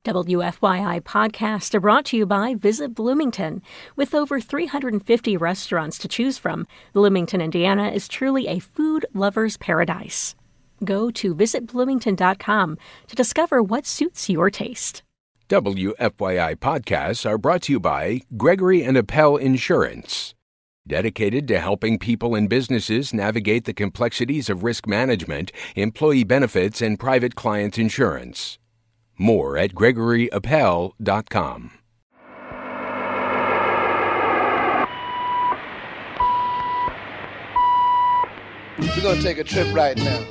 WFYI podcasts are brought to you by Visit Bloomington. With over 350 restaurants to choose from, Bloomington, Indiana is truly a food lover's paradise. Go to visitbloomington.com to discover what suits your taste. WFYI podcasts are brought to you by Gregory and Appel Insurance, dedicated to helping people and businesses navigate the complexities of risk management, employee benefits, and private client insurance. More at gregoryappel.com. We're going to take a trip right now.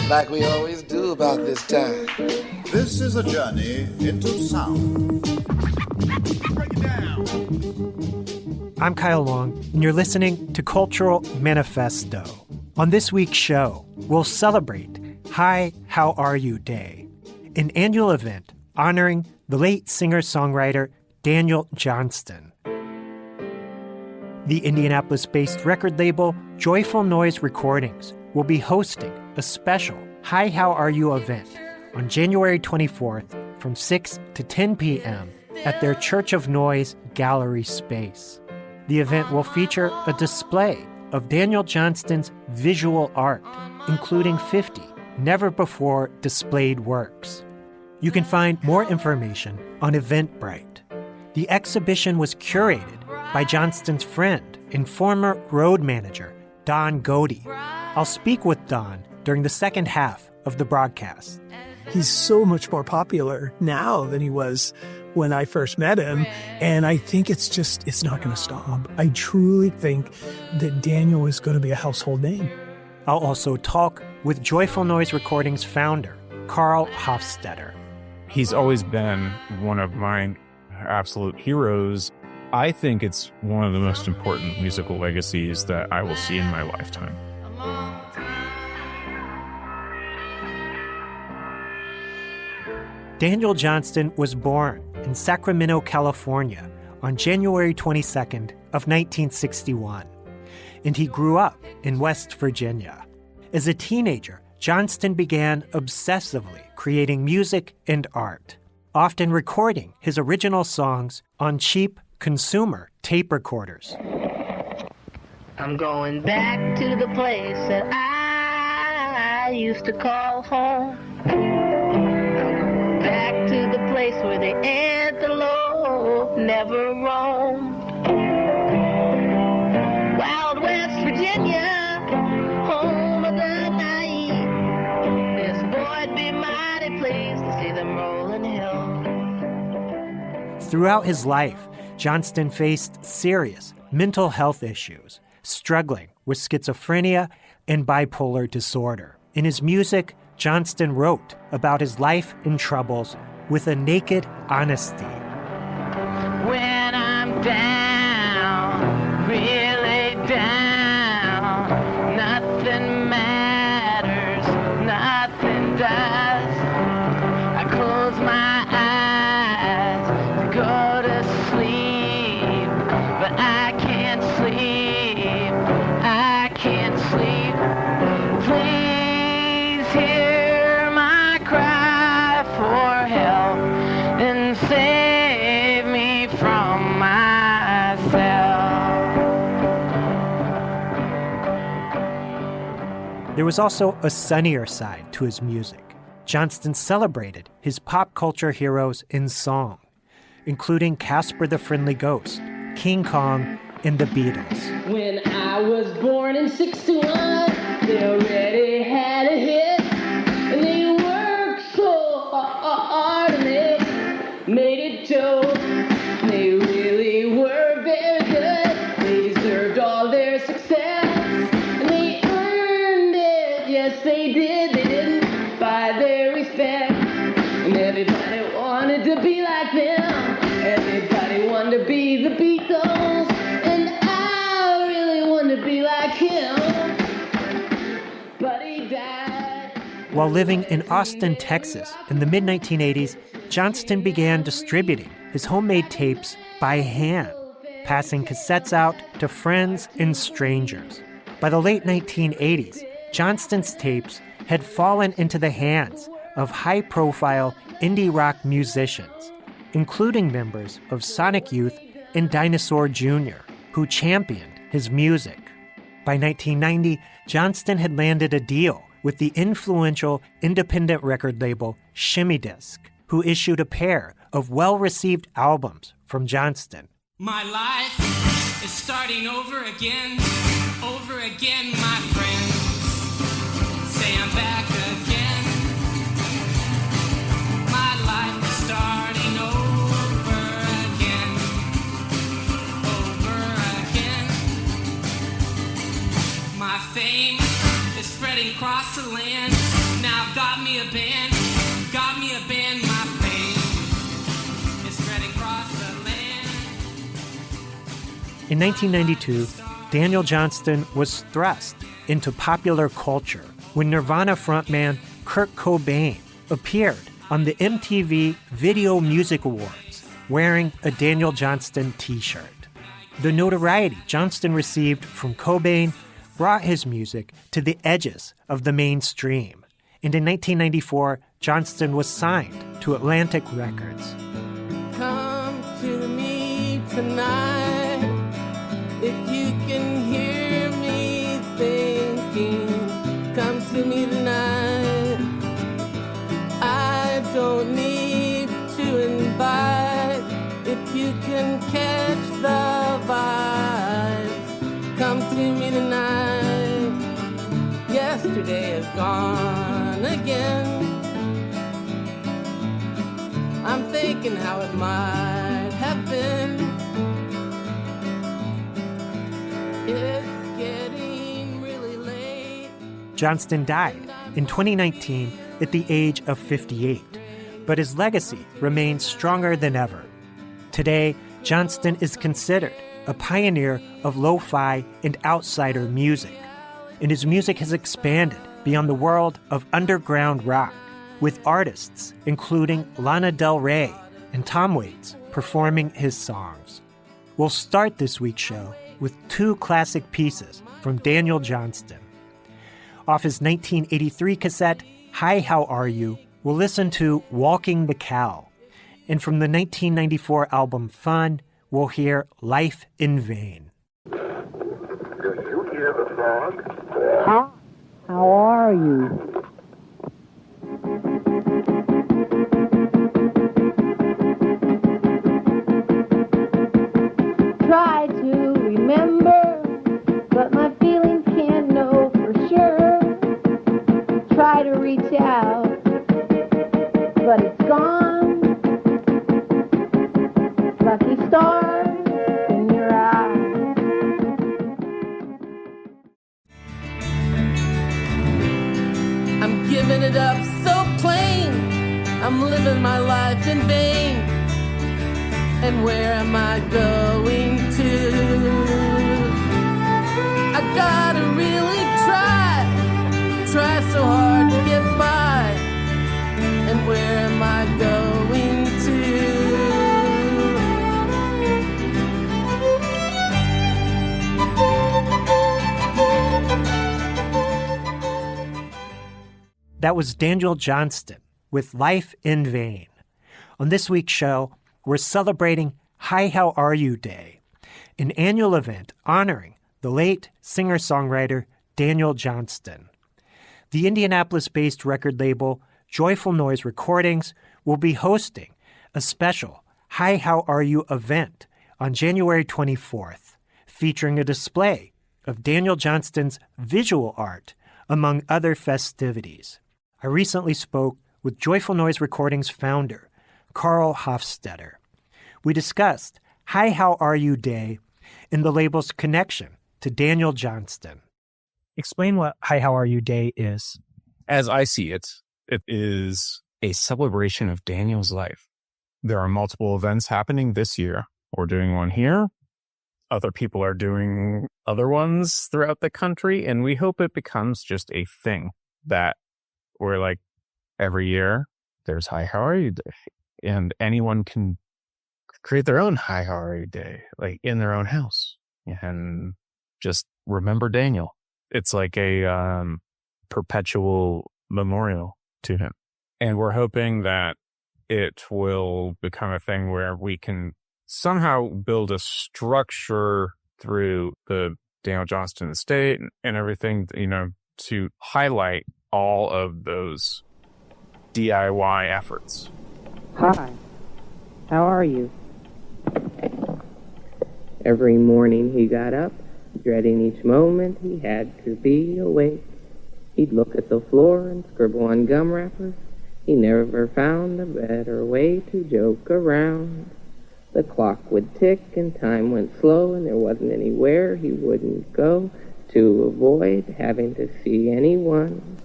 Like we always do about this time. This is a journey into sound. Break it down. I'm Kyle Long, and you're listening to Cultural Manifesto. On this week's show, we'll celebrate Hi, How Are You Day, an annual event honoring the late singer-songwriter Daniel Johnston. The Indianapolis-based record label Joyful Noise Recordings will be hosting a special Hi, How Are You event on January 24th from 6 to 10 p.m. at their Church of Noise gallery space. The event will feature a display of Daniel Johnston's visual art, including 50 never-before displayed works. You can find more information on Eventbrite. The exhibition was curated by Johnston's friend and former road manager, Don Goede. I'll speak with Don during the second half of the broadcast. He's so much more popular now than he was when I first met him, and I think it's not going to stop. I truly think that Daniel is going to be a household name. I'll also talk with Joyful Noise Recordings founder, Karl Hofstetter. He's always been one of my absolute heroes. I think it's one of the most important musical legacies that I will see in my lifetime. Daniel Johnston was born in Sacramento, California on January 22nd of 1961, and he grew up in West Virginia. As a teenager, Johnston began obsessively creating music and art, often recording his original songs on cheap consumer tape recorders. I'm going back to the place that I used to call home. Back to the place where the antelope never roamed. Wild West Virginia, home of the naive. This boy'd be mighty pleased to see them rolling hills. Throughout his life, Johnston faced serious mental health issues, struggling with schizophrenia and bipolar disorder. In his music, Johnston wrote about his life and troubles with a naked honesty. When I'm down, really down, nothing matters, nothing does. I close my eyes to go to sleep, but I can't sleep, I can't sleep. Please hear my cry for help and save me from myself. There was also a sunnier side to his music. Johnston celebrated his pop culture heroes in song, including Casper the Friendly Ghost, King Kong, and the Beatles. When I was born in 61, they already had a hit, and they worked so hard and they made it show. They really were very good. They deserved all their success, and they earned it. Yes, they did. They didn't buy their respect, and everybody wanted to be like them. Everybody wanted to be the Beatles, and I really wanted to be like him. But he died. While living in Austin, Texas in the mid-1980s, Johnston began distributing his homemade tapes by hand, passing cassettes out to friends and strangers. By the late 1980s, Johnston's tapes had fallen into the hands of high-profile indie rock musicians, including members of Sonic Youth and Dinosaur Jr., who championed his music. By 1990, Johnston had landed a deal with the influential independent record label Shimmy Disc, who issued a pair of well-received albums from Johnston. My life is starting over again, my friend. Say I'm back again. My life is starting over again. My fame is spreading across the land. Now I've got me a band, my fame is spreading across the land. In 1992, Daniel Johnston was thrust into popular culture when Nirvana frontman Kurt Cobain appeared on the MTV Video Music Awards wearing a Daniel Johnston t-shirt. The notoriety Johnston received from Cobain brought his music to the edges of the mainstream, and in 1994, Johnston was signed to Atlantic Records. Come to me tonight, if you can hear me thinking. Come to me tonight, I don't need to invite, if you can catch the vibes. Come to me tonight, yesterday is gone again. I'm thinking how it might have been. It's getting really late. Johnston died in 2019 at the age of 58, but his legacy remains stronger than ever. Today, Johnston is considered a pioneer of lo-fi and outsider music, and his music has expanded beyond the world of underground rock, with artists including Lana Del Rey and Tom Waits performing his songs. We'll start this week's show with two classic pieces from Daniel Johnston. Off his 1983 cassette, Hi, How Are You?, we'll listen to Walking the Cow. And from the 1994 album Fun, we'll hear Life in Vain. Do you hear the frog? Hi, how are you? Try to remember, but my feelings can't know for sure. Try to reach out, but it's gone. Lucky stars in your eyes. I'm giving it up so plain, I'm living my life in vain. And where am I going to? I gotta really try so hard to get by. And where am I going to? That was Daniel Johnston with Life in Vain. On this week's show, we're celebrating Hi, How Are You Day, an annual event honoring the late singer-songwriter Daniel Johnston. The Indianapolis-based record label Joyful Noise Recordings will be hosting a special Hi, How Are You event on January 24th, featuring a display of Daniel Johnston's visual art, among other festivities. I recently spoke with Joyful Noise Recordings founder, Karl Hofstetter. We discussed Hi, How Are You Day and the label's connection to Daniel Johnston. Explain what Hi, How Are You Day is. As I see it, it is a celebration of Daniel's life. There are multiple events happening this year. We're doing one here. Other people are doing other ones throughout the country, and we hope it becomes just a thing that we're like, every year there's Hi, How Are You Day, and anyone can create their own Hi, How Are You Day, like in their own house, and just remember Daniel. It's like a perpetual memorial to him. And we're hoping that it will become a thing where we can somehow build a structure through the Daniel Johnston estate and everything, to highlight all of those DIY efforts. Hi, how are you? Every morning he got up, dreading each moment he had to be awake. He'd look at the floor and scribble on gum wrappers. He never found a better way to joke around. The clock would tick and time went slow, and there wasn't anywhere he wouldn't go to avoid having to see anyone.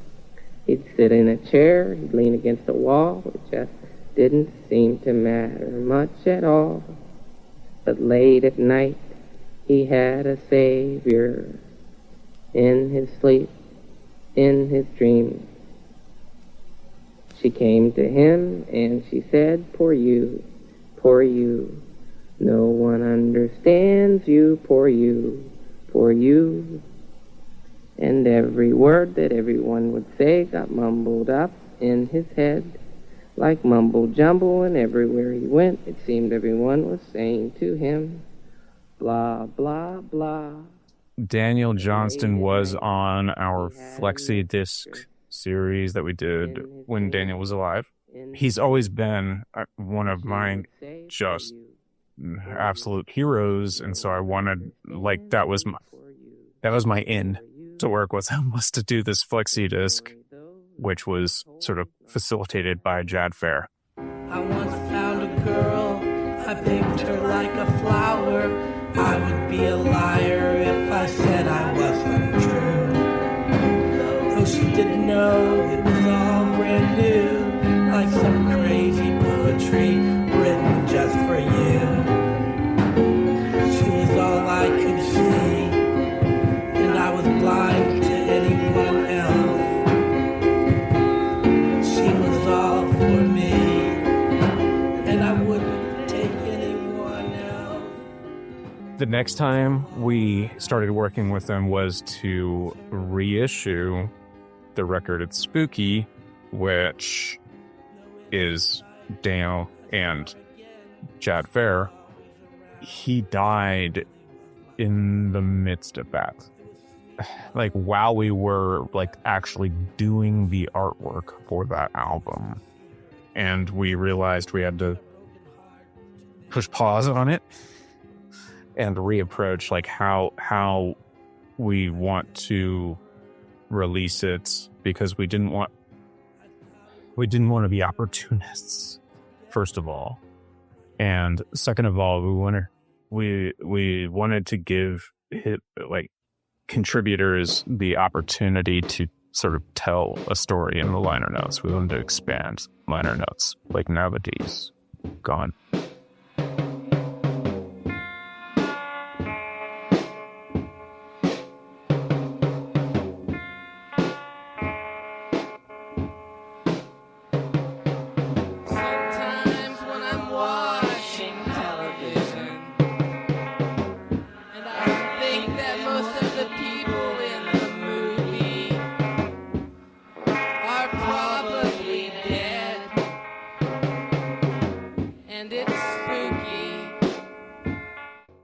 He'd sit in a chair, he'd lean against a wall. It just didn't seem to matter much at all. But late at night, he had a savior. In his sleep, in his dreams, she came to him and she said, poor you, poor you. No one understands you, poor you, poor you. And every word that everyone would say got mumbled up in his head like mumble jumble, and everywhere he went it seemed everyone was saying to him, blah, blah, blah. Daniel Johnston was on our flexi disc series that we did when Daniel was alive. He's always been one of my just absolute heroes, and so I wanted, that was my in to work with him, was to do this flexi disc, which was sort of facilitated by Jad Fair. I once found a girl, I picked her like a flower. I would be a liar if I said I wasn't true. Though she didn't know it was all brand new, like some crazy poetry written just for you. She was all I could see, and I was blind to anyone else. She was all for me, and I wouldn't take anyone else. The next time we started working with them was to reissue the record It's Spooky, which is Daniel and Jad Fair. He died in the midst of that. While we were actually doing the artwork for that album. And we realized we had to push pause on it and reapproach how we want to release it, because we didn't want to be opportunists, first of all, and second of all, we wanted to give contributors the opportunity to sort of tell a story in the liner notes. We wanted to expand liner notes, nowadays gone.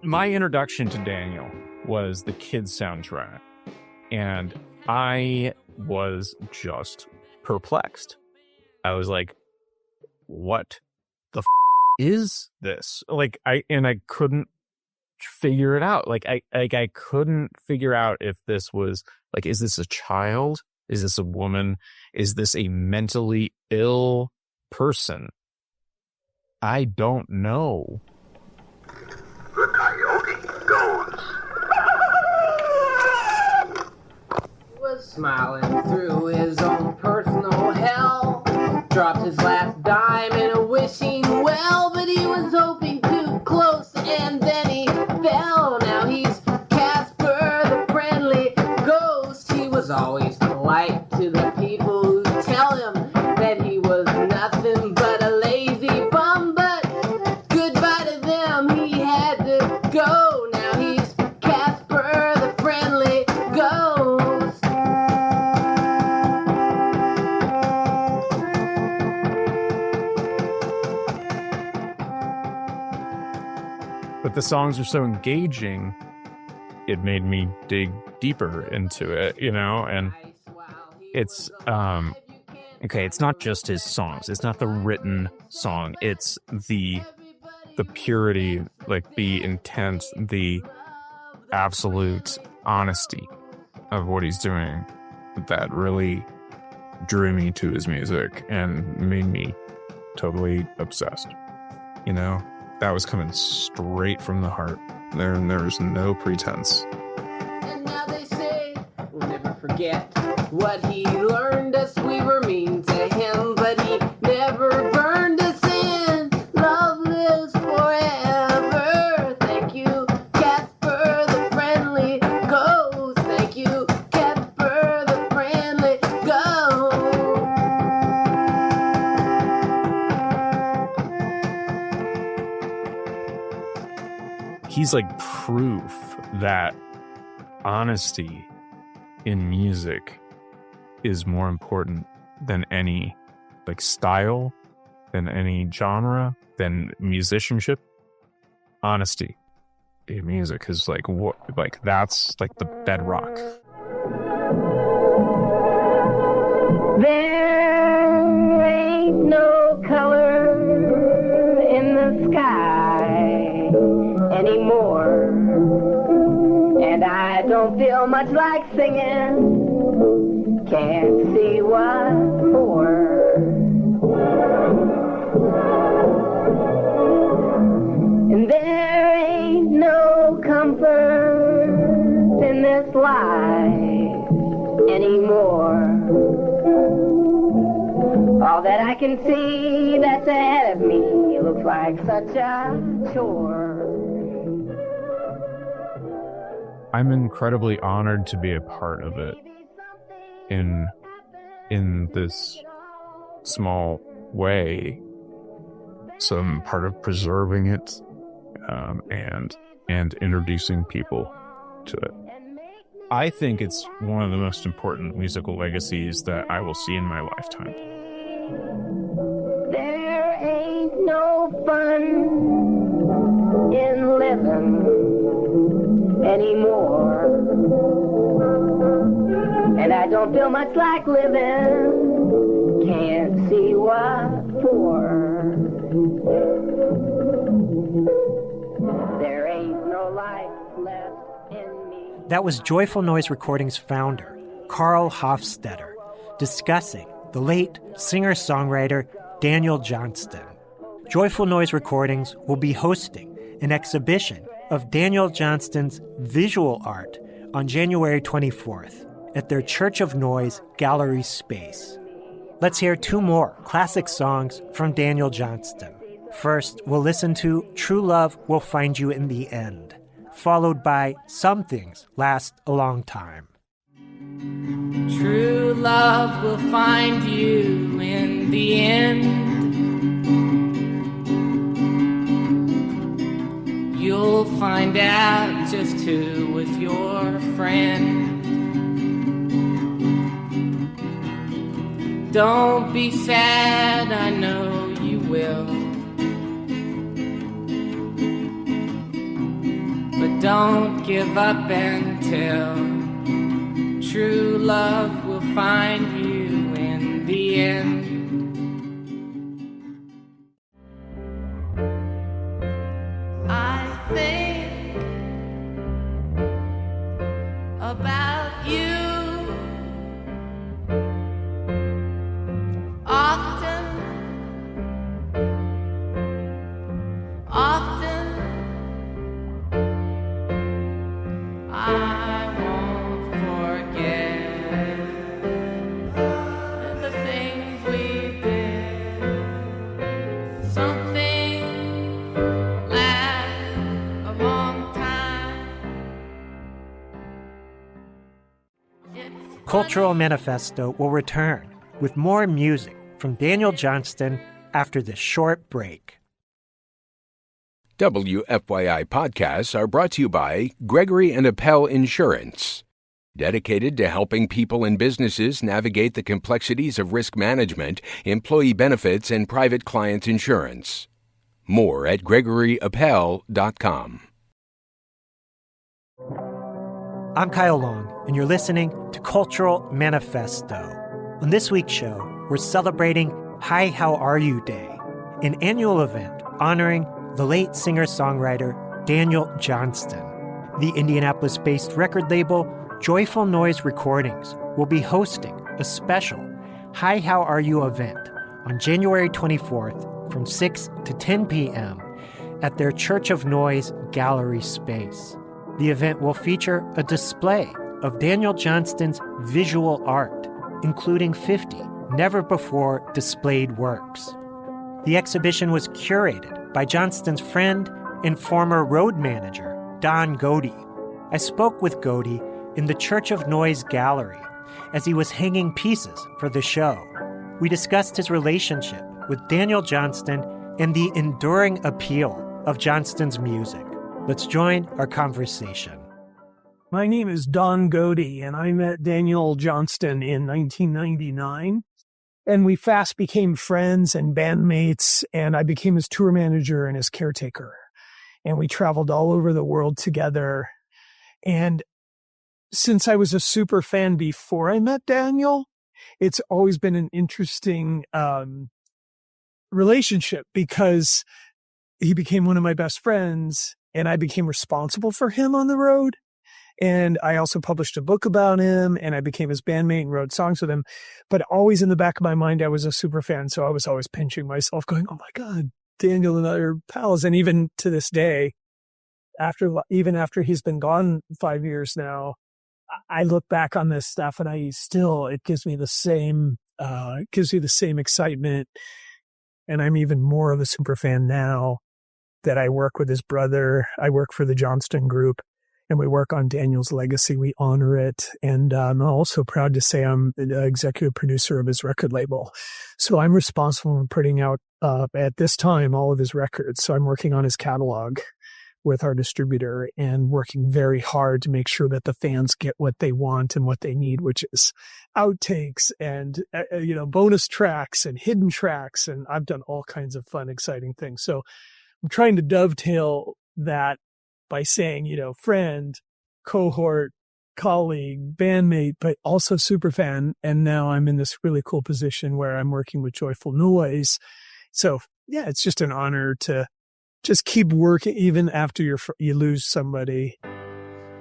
My introduction to Daniel was the kids soundtrack, and I was just perplexed. I was like, what the is this? I couldn't figure it out. I couldn't figure out if this was is this a child? Is this a woman? Is this a mentally ill person? I don't know. The coyote goes. He was smiling through his own personal hell, dropped his last dime in a wishing well, but he was hoping too close and then he fell. Now he's Casper the friendly ghost. He was always polite to the people who tell him that he was nothing but a lazy bum, but goodbye to them, he had to go. Now he's Casper the friendly ghost. But the songs are so engaging, it made me dig deeper into it, and it's, okay, it's not just his songs. It's not the written song. It's the purity, like the intent, the absolute honesty of what he's doing that really drew me to his music and made me totally obsessed. That was coming straight from the heart. There's no pretense. And now they say we'll never forget what he learned us. We were mean to him, but he never burned us in. Love lives forever. Thank you, Casper the Friendly Ghost. Thank you, Casper the Friendly Ghost. He's like proof that honesty in music is more important than any style, than any genre, than musicianship. Honesty in music is that's like the bedrock. There ain't no color in the sky anymore, and I don't feel much like singing. Can't see what for. And there ain't no comfort in this life anymore. All that I can see that's ahead of me looks like such a chore. I'm incredibly honored to be a part of it in this small way. So I'm part of preserving it and introducing people to it. I think it's one of the most important musical legacies that I will see in my lifetime. There ain't no fun in living anymore, and I don't feel much like living. Can't see what for. There ain't no life left in me. That was Joyful Noise Recordings founder Karl Hofstetter discussing the late singer-songwriter Daniel Johnston. Joyful Noise Recordings will be hosting an exhibition of Daniel Johnston's visual art on January 24th at their Church of Noise gallery space. Let's hear two more classic songs from Daniel Johnston. First, we'll listen to True Love Will Find You in the End, followed by Some Things Last a Long Time. True love will find you in the end. You'll find out just who was your friend. Don't be sad, I know you will. But don't give up until true love will find you in the end. I think about you often. I won't forget the things we did. Something lasts a long time. Cultural Manifesto will return with more music from Daniel Johnston after this short break. WFYI podcasts are brought to you by Gregory and Appel Insurance, dedicated to helping people and businesses navigate the complexities of risk management, employee benefits, and private client insurance. More at gregoryappel.com. I'm Kyle Long, and you're listening to Cultural Manifesto. On this week's show, we're celebrating Hi, How Are You Day, an annual event honoring the late singer-songwriter Daniel Johnston. The Indianapolis-based record label Joyful Noise Recordings will be hosting a special Hi, How Are You event on January 24th from 6 to 10 p.m. at their Church of Noise gallery space. The event will feature a display of Daniel Johnston's visual art, including 50 never-before displayed works. The exhibition was curated by Johnston's friend and former road manager, Don Goede. I spoke with Goede in the Church of Noise gallery as he was hanging pieces for the show. We discussed his relationship with Daniel Johnston and the enduring appeal of Johnston's music. Let's join our conversation. My name is Don Goede, and I met Daniel Johnston in 1999. And we fast became friends and bandmates, and I became his tour manager and his caretaker. And we traveled all over the world together. And since I was a super fan before I met Daniel, it's always been an interesting relationship because he became one of my best friends and I became responsible for him on the road. And I also published a book about him and I became his bandmate and wrote songs with him. But always in the back of my mind, I was a super fan. So I was always pinching myself going, oh my God, Daniel and I are pals. And even to this day, even after he's been gone 5 years now, I look back on this stuff and it gives me the same excitement. And I'm even more of a super fan now that I work with his brother. I work for the Johnston Group and we work on Daniel's legacy. We honor it. And I'm also proud to say I'm the executive producer of his record label. So I'm responsible for putting out at this time all of his records. So I'm working on his catalog with our distributor and working very hard to make sure that the fans get what they want and what they need, which is outtakes and, bonus tracks and hidden tracks. And I've done all kinds of fun, exciting things. So I'm trying to dovetail that by saying, friend, cohort, colleague, bandmate, but also super fan. And now I'm in this really cool position where I'm working with Joyful Noise. So yeah, it's just an honor to just keep working even after you lose somebody.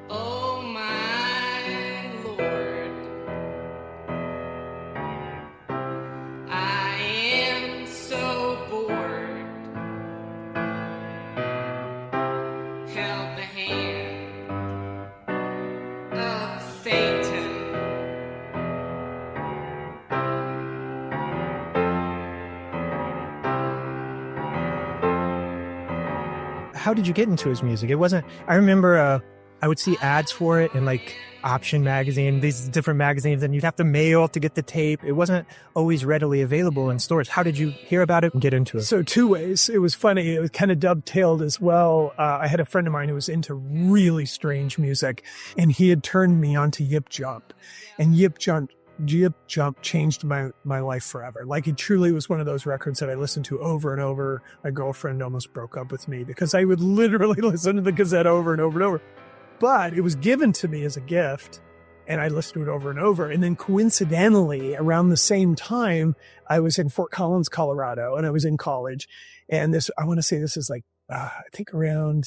Oh my Lord, I am so bored. Held the hand of Satan. How did you get into his music? I remember I would see ads for it in like Option magazine, these different magazines, and you'd have to mail to get the tape. It wasn't always readily available in stores. How did you hear about it and get into it? So 2 ways. It was funny. It was kind of dovetailed as well. I had a friend of mine who was into really strange music and he had turned me on to Yip Jump, and Yip Jump changed my life forever. Like it truly was one of those records that I listened to over and over. My girlfriend almost broke up with me because I would literally listen to the cassette over and over and over. But it was given to me as a gift and I listened to it over and over. And then coincidentally, around the same time, I was in Fort Collins, Colorado, and I was in college. And I want to say this is like, I think around,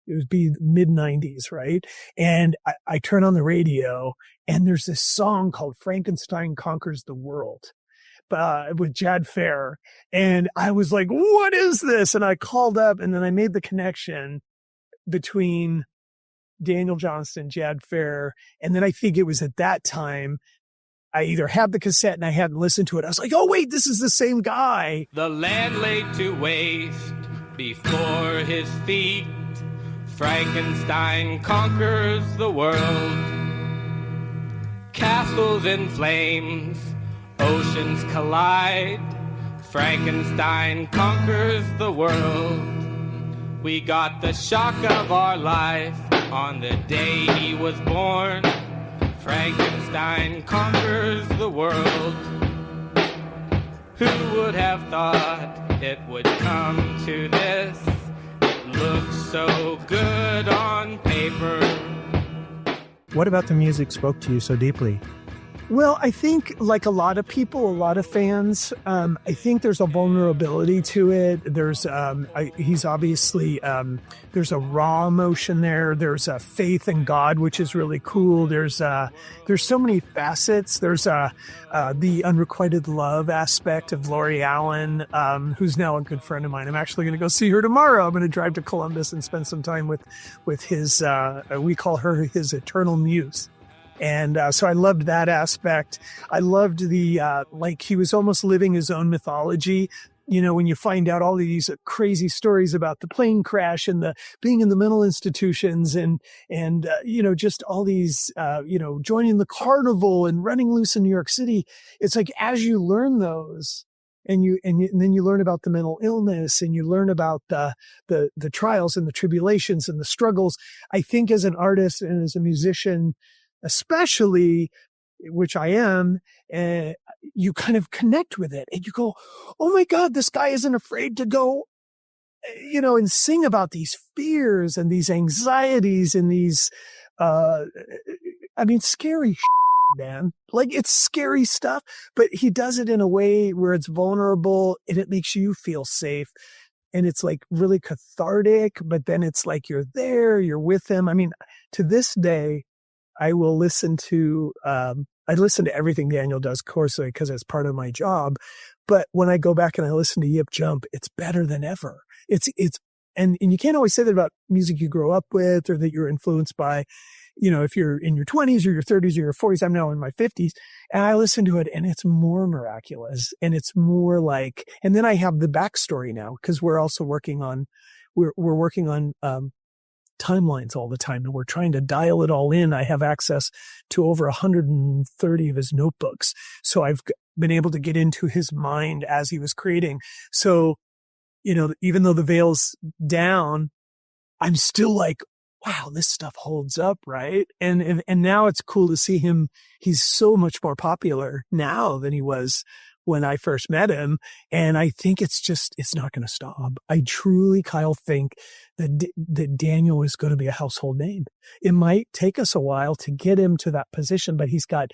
it would be mid-90s, right? And I turn on the radio and there's this song called Frankenstein Conquers the World with Jad Fair. And I was like, what is this? And I called up and then I made the connection between Daniel Johnston, Jad Fair. And then I think it was at that time, I either had the cassette and I hadn't listened to it. I was like, oh, wait, this is the same guy. The land laid to waste before his feet. Frankenstein conquers the world. Castles in flames, oceans collide. Frankenstein conquers the world. We got the shock of our life on the day he was born. Frankenstein conquers the world. Who would have thought it would come to this? It looks so good on paper. What about the music spoke to you so deeply? Well, I think like a lot of people, a lot of fans, I think there's a vulnerability to it. There's, he's obviously, there's a raw emotion there. There's a faith in God, which is really cool. There's so many facets. There's, the unrequited love aspect of Lori Allen, who's now a good friend of mine. I'm actually going to go see her tomorrow. I'm going to drive to Columbus and spend some time with his, we call her his eternal muse. And so I loved that aspect. I loved the, like he was almost living his own mythology. You know, when you find out all these crazy stories about the plane crash and the being in the mental institutions and you know, just all these, you know, joining the carnival and running loose in New York City. It's like, as you learn those and then you learn about the mental illness and you learn about the trials and the tribulations and the struggles. I think as an artist and as a musician, especially, which I am, you kind of connect with it and you go, oh my God, this guy isn't afraid to go, you know, and sing about these fears and these anxieties and these, scary man. Like it's scary stuff, but he does it in a way where it's vulnerable and it makes you feel safe. And it's like really cathartic, but then it's like you're there, you're with him. I mean, to this day, I will listen to, I listen to everything Daniel does, of course, because it's part of my job. But when I go back and I listen to Yip Jump, it's better than ever. And you can't always say that about music you grow up with or that you're influenced by, you know, if you're in your 20s or your 30s or your 40s. I'm now in my 50s and I listen to it and it's more miraculous and it's more like, and then I have the backstory now because we're also working on, we're working on, timelines all the time and we're trying to dial it all in. I have access to over 130 of his notebooks. So I've been able to get into his mind as he was creating. So, you know, even though the veil's down, I'm still like, wow, this stuff holds up, right? And now it's cool to see him. He's so much more popular now than he was when I first met him. And I think it's not going to stop. I truly, Kyle, think that Daniel is going to be a household name. It might take us a while to get him to that position, but he's got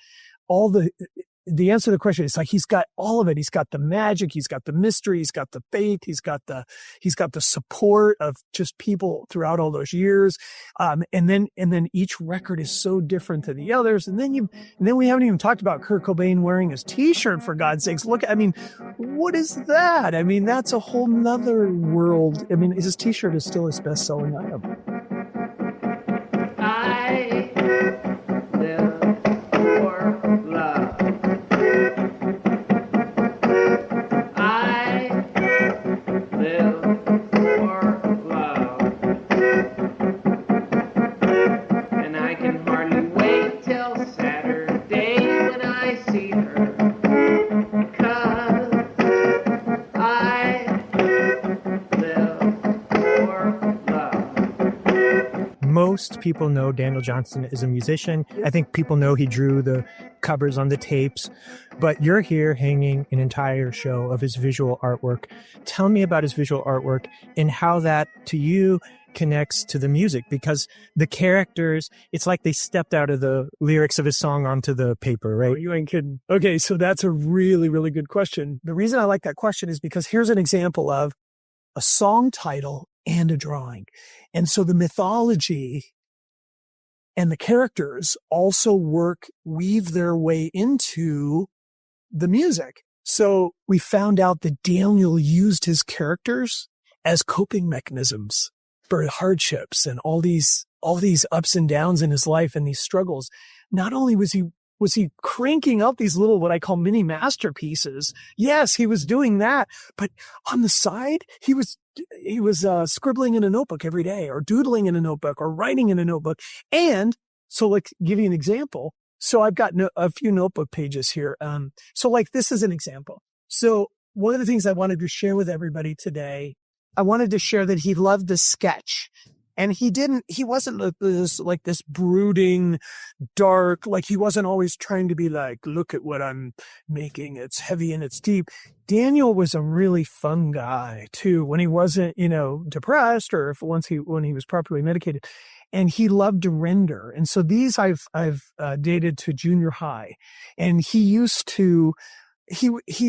all the answer to the question is like, he's got all of it. He's got the magic. He's got the mystery. He's got the faith. He's got the support of just people throughout all those years. And then each record is so different than the others. And then we haven't even talked about Kurt Cobain wearing his t-shirt, for God's sakes. Look, I mean, what is that? I mean, that's a whole nother world. I mean, his t-shirt is still his best selling item. I live for love. Most people know Daniel Johnston is a musician. I think people know he drew the covers on the tapes, but you're here hanging an entire show of his visual artwork. Tell me about his visual artwork and how that to you connects to the music, because the characters, it's like they stepped out of the lyrics of his song onto the paper, right? Oh, you ain't kidding. Okay, so that's a really, really good question. The reason I like that question is because here's an example of a song title and a drawing. And so the mythology and the characters also weave their way into the music. So we found out that Daniel used his characters as coping mechanisms for hardships and all these ups and downs in his life and these struggles. Not only was he cranking out these little, what I call mini masterpieces. Yes, he was doing that, but on the side, he was scribbling in a notebook every day or doodling in a notebook or writing in a notebook. And so like, give you an example. So I've got a few notebook pages here. So like, this is an example. So one of the things I wanted to share with everybody today, I wanted to share that he loved to sketch. And he wasn't this brooding, dark, like he wasn't always trying to be like, look at what I'm making. It's heavy and it's deep. Daniel was a really fun guy too, when he wasn't, depressed or when he was properly medicated. And he loved to render. And so these I've dated to junior high. And he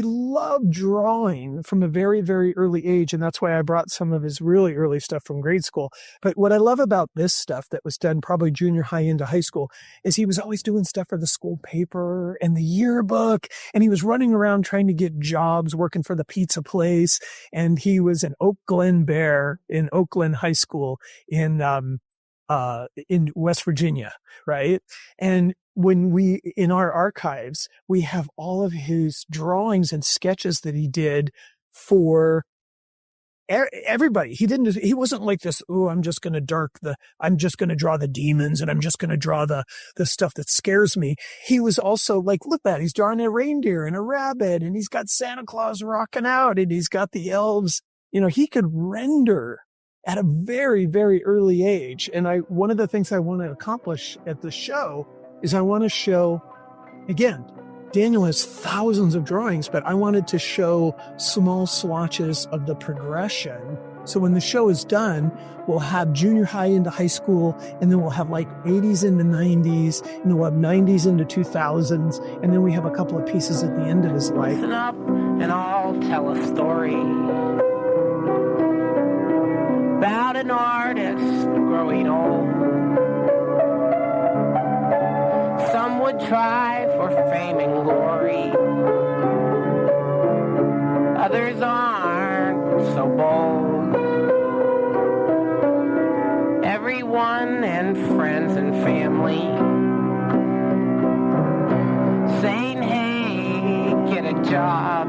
loved drawing from a very, very early age. And that's why I brought some of his really early stuff from grade school. But what I love about this stuff that was done probably junior high into high school is he was always doing stuff for the school paper and the yearbook. And he was running around trying to get jobs working for the pizza place. And he was an Oak Glen Bear in Oak Glen High School in West Virginia, right? And when in our archives, we have all of his drawings and sketches that he did for everybody. He wasn't like this, I'm just going to draw the demons and I'm just going to draw the stuff that scares me. He was also like, look at that. He's drawing a reindeer and a rabbit and he's got Santa Claus rocking out and he's got the elves. He could render at a very, very early age. And one of the things I want to accomplish at the show is I want to show, again, Daniel has thousands of drawings, but I wanted to show small swatches of the progression. So when the show is done, we'll have junior high into high school, and then we'll have like 80s into 90s, and then we'll have 90s into 2000s, and then we have a couple of pieces at the end of his life. Listen up, and I'll tell a story about an artist growing old. Some would try for fame and glory. Others aren't so bold. Everyone and friends and family saying, hey, get a job.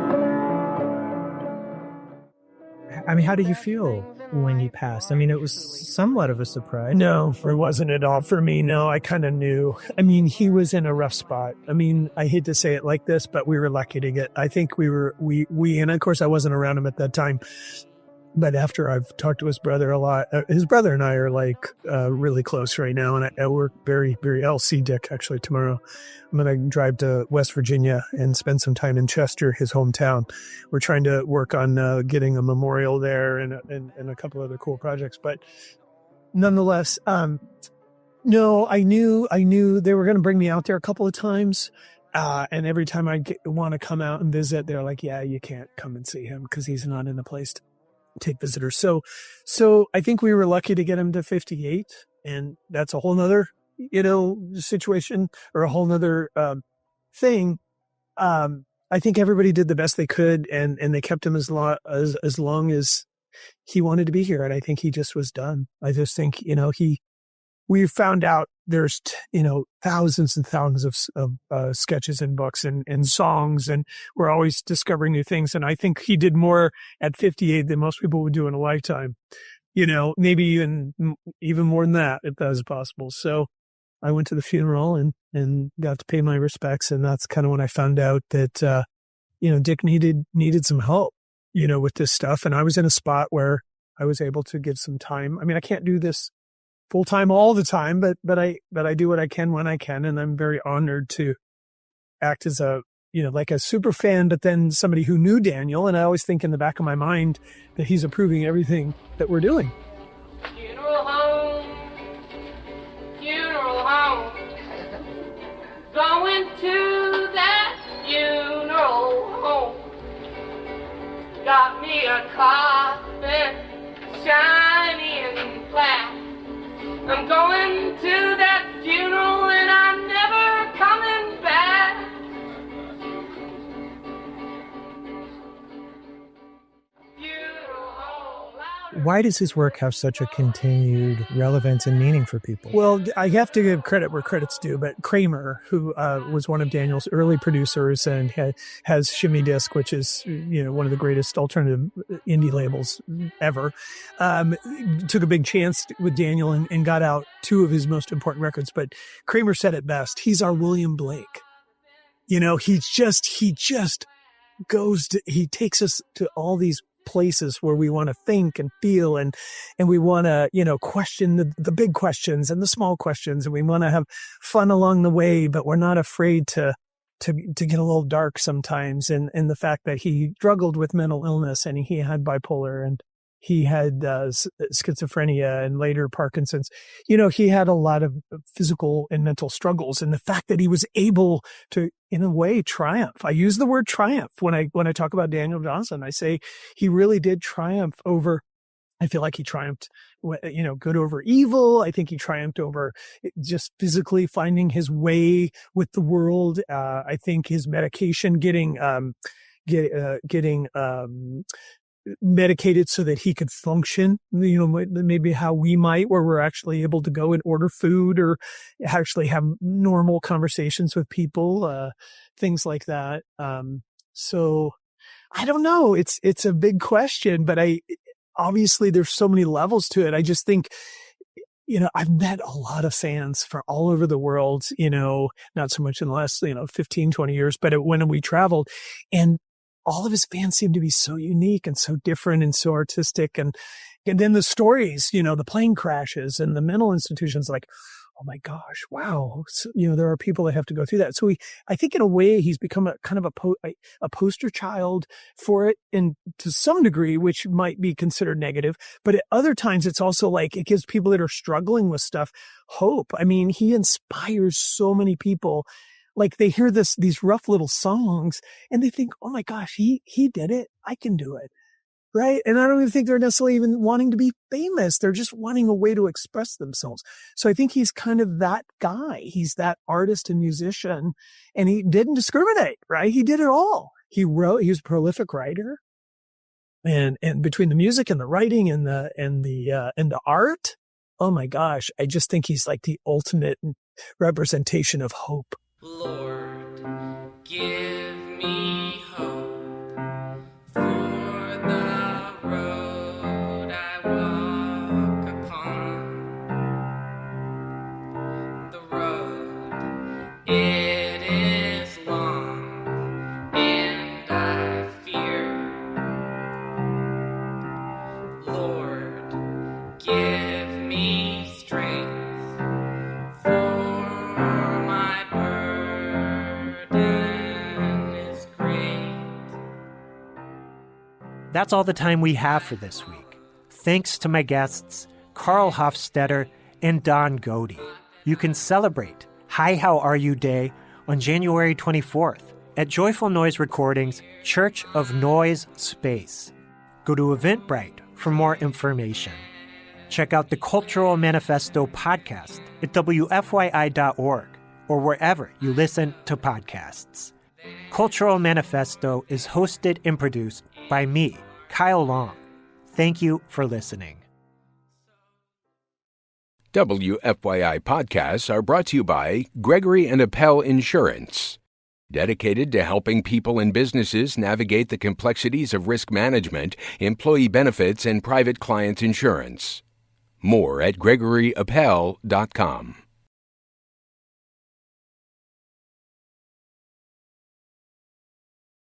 I mean, how did you feel when he passed? I mean, it was somewhat of a surprise. No, it wasn't at all for me. No, I kind of knew. I mean, he was in a rough spot. I mean, I hate to say it like this, but we were lucky to I think we, and of course I wasn't around him at that time, but after I've talked to his brother a lot, his brother and I are like really close right now. And I work very, very, I'll see Dick actually tomorrow. I'm going to drive to West Virginia and spend some time in Chester, his hometown. We're trying to work on getting a memorial there and a couple other cool projects. But nonetheless, no, I knew they were going to bring me out there a couple of times. And every time I want to come out and visit, they're like, yeah, you can't come and see him because he's not in a place to take visitors. So I think we were lucky to get him to 58, and that's a whole nother, situation or a whole nother, thing. I think everybody did the best they could and they kept him as long as he wanted to be here. And I think he just was done. I just think, we found out there's, thousands and thousands of sketches and books and songs, and we're always discovering new things. And I think he did more at 58 than most people would do in a lifetime, maybe even more than that, if that was possible. So I went to the funeral and got to pay my respects. And that's kind of when I found out that, Dick needed some help, with this stuff. And I was in a spot where I was able to give some time. I mean, I can't do this full time all the time, but I do what I can when I can. And I'm very honored to act as like a super fan, but then somebody who knew Daniel. And I always think in the back of my mind that he's approving everything that we're doing. Funeral home, going to that funeral home. Got me a coffin, shiny and black. I'm going to that funeral and I'm never coming back. Why does his work have such a continued relevance and meaning for people? Well, I have to give credit where credit's due, but Kramer, who was one of Daniel's early producers and has Shimmy Disc, which is one of the greatest alternative indie labels ever, took a big chance with Daniel and got out two of his most important records. But Kramer said it best. He's our William Blake. He just goes to, he takes us to all these places where we want to think and feel and we want to, question the big questions and the small questions, and we want to have fun along the way, but we're not afraid to get a little dark sometimes. And the fact that he struggled with mental illness, and he had bipolar, and he had schizophrenia and later Parkinson's. He had a lot of physical and mental struggles, and the fact that he was able to, in a way, triumph. I use the word triumph when I talk about Daniel Johnston. I say he really did triumph over. I feel like he triumphed, good over evil. I think he triumphed over just physically finding his way with the world. I think his medication getting medicated so that he could function, maybe how we might, where we're actually able to go and order food or actually have normal conversations with people, things like that. So I don't know. It's a big question, but obviously there's so many levels to it. I just think, I've met a lot of fans from all over the world, not so much in the last, 15, 20 years, but when we traveled, and all of his fans seem to be so unique and so different and so artistic. And then the stories, the plane crashes and the mental institutions, like, oh my gosh, wow. So, there are people that have to go through that. So I think in a way he's become a kind of a poster child for it, and to some degree, which might be considered negative, but at other times it's also like it gives people that are struggling with stuff hope. I mean, he inspires so many people. Like they hear these rough little songs and they think, oh my gosh, he did it. I can do it. Right. And I don't even think they're necessarily even wanting to be famous. They're just wanting a way to express themselves. So I think he's kind of that guy. He's that artist and musician, and he didn't discriminate, right? He did it all. He was a prolific writer, and between the music and the writing and the art, oh my gosh, I just think he's like the ultimate representation of hope. Lord, give me hope for the road I walk upon. The road, it is long, and I fear. Lord, give me strength. That's all the time we have for this week. Thanks to my guests, Karl Hofstetter and Don Goede. You can celebrate Hi, How Are You Day on January 24th at Joyful Noise Recordings, Church of Noise Space. Go to Eventbrite for more information. Check out the Cultural Manifesto podcast at WFYI.org or wherever you listen to podcasts. Cultural Manifesto is hosted and produced by me, Kyle Long. Thank you for listening. WFYI podcasts are brought to you by Gregory and Appel Insurance, dedicated to helping people and businesses navigate the complexities of risk management, employee benefits, and private client insurance. More at GregoryAppel.com.